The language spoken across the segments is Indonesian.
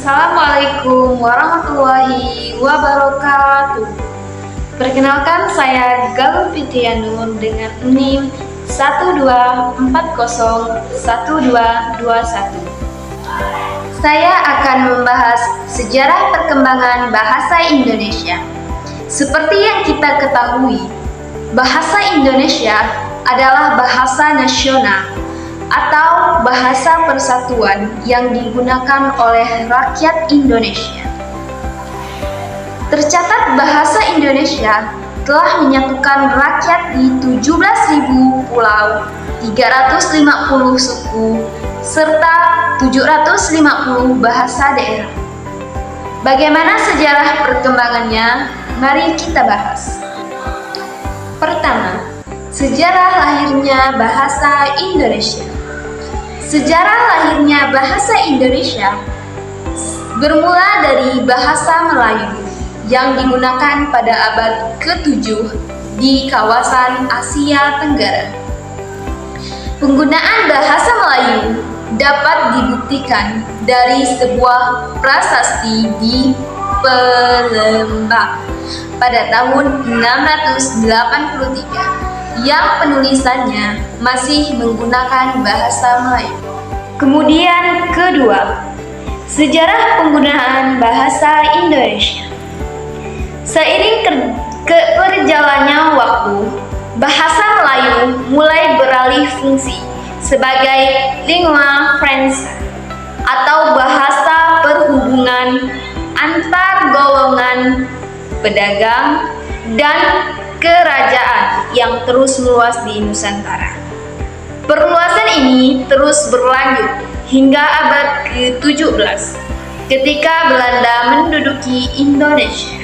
Assalamualaikum warahmatullahi wabarakatuh. Perkenalkan, saya Galuh Fitrianur dengan NIM 12401221. Saya akan membahas sejarah perkembangan bahasa Indonesia. Seperti yang kita ketahui, bahasa Indonesia adalah bahasa nasional atau bahasa persatuan yang digunakan oleh rakyat Indonesia. Tercatat bahasa Indonesia telah menyatukan rakyat di 17.000 pulau, 350 suku, serta 750 bahasa daerah. Bagaimana sejarah perkembangannya? Mari kita bahas. Pertama, sejarah lahirnya bahasa Indonesia. Sejarah lahirnya bahasa Indonesia bermula dari bahasa Melayu yang digunakan pada abad ke-7 di kawasan Asia Tenggara. Penggunaan bahasa Melayu dapat dibuktikan dari sebuah prasasti di Palembang pada tahun 683 yang penulisannya masih menggunakan bahasa Melayu. Kemudian kedua, sejarah penggunaan bahasa Indonesia. Seiring berjalannya waktu, bahasa Melayu mulai beralih fungsi sebagai lingua franca atau bahasa perhubungan antar golongan pedagang dan kerajaan yang terus meluas di Nusantara. Perluasan ini terus berlanjut hingga abad ke-17 ketika Belanda menduduki Indonesia.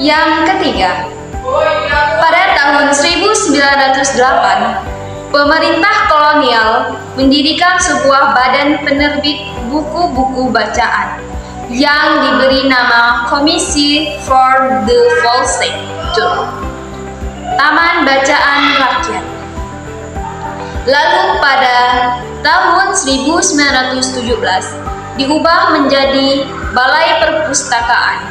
Yang ketiga, pada tahun 1908, pemerintah kolonial mendirikan sebuah badan penerbit buku-buku bacaan yang diberi nama Komisi for the Volkskultur, Taman Bacaan Rakyat. Lalu pada tahun 1917 diubah menjadi Balai Perpustakaan.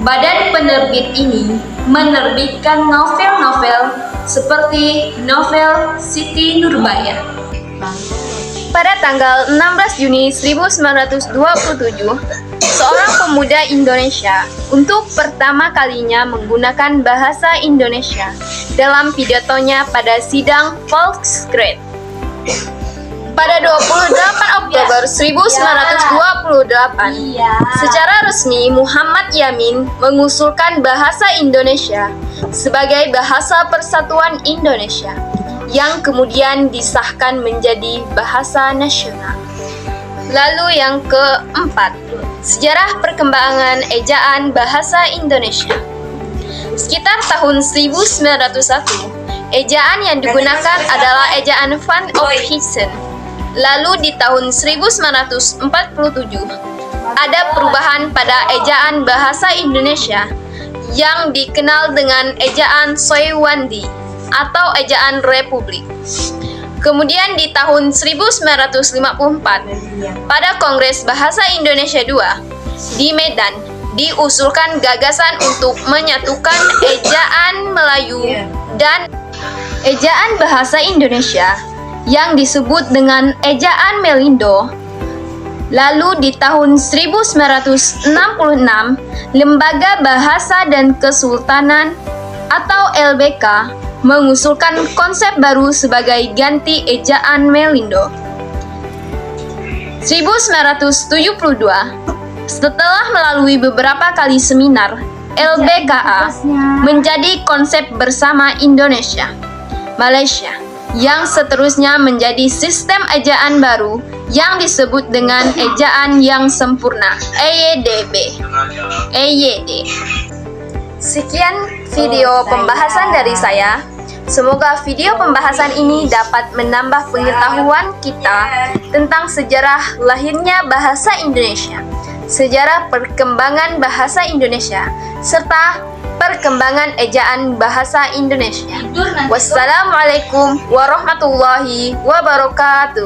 Badan penerbit ini menerbitkan novel-novel seperti novel Siti Nurbaya. Pada tanggal 16 Juni 1927, seorang pemuda Indonesia untuk pertama kalinya menggunakan bahasa Indonesia dalam pidatonya pada sidang Volksgericht. Pada 28 Oktober 1928, secara resmi Muhammad Yamin mengusulkan bahasa Indonesia sebagai bahasa persatuan Indonesia, yang kemudian disahkan menjadi bahasa nasional. Lalu yang keempat, sejarah perkembangan ejaan bahasa Indonesia. Sekitar tahun 1901, ejaan yang digunakan adalah ejaan Van Ophuijsen. Lalu di tahun 1947, ada perubahan pada ejaan bahasa Indonesia yang dikenal dengan ejaan Soewandi atau ejaan Republik. Kemudian di tahun 1954, pada Kongres Bahasa Indonesia II di Medan, diusulkan gagasan untuk menyatukan ejaan Melayu dan ejaan bahasa Indonesia yang disebut dengan ejaan Melindo. Lalu di tahun 1966, Lembaga Bahasa dan Kesultanan atau LBK mengusulkan konsep baru sebagai ganti ejaan Melindo. 1972, setelah melalui beberapa kali seminar, LBKA menjadi konsep bersama Indonesia, Malaysia, yang seterusnya menjadi sistem ejaan baru yang disebut dengan ejaan yang sempurna, EYD. Sekian video pembahasan dari saya. Semoga video pembahasan ini dapat menambah pengetahuan kita tentang sejarah lahirnya bahasa Indonesia, sejarah perkembangan bahasa Indonesia, serta perkembangan ejaan bahasa Indonesia. Wassalamualaikum warahmatullahi wabarakatuh.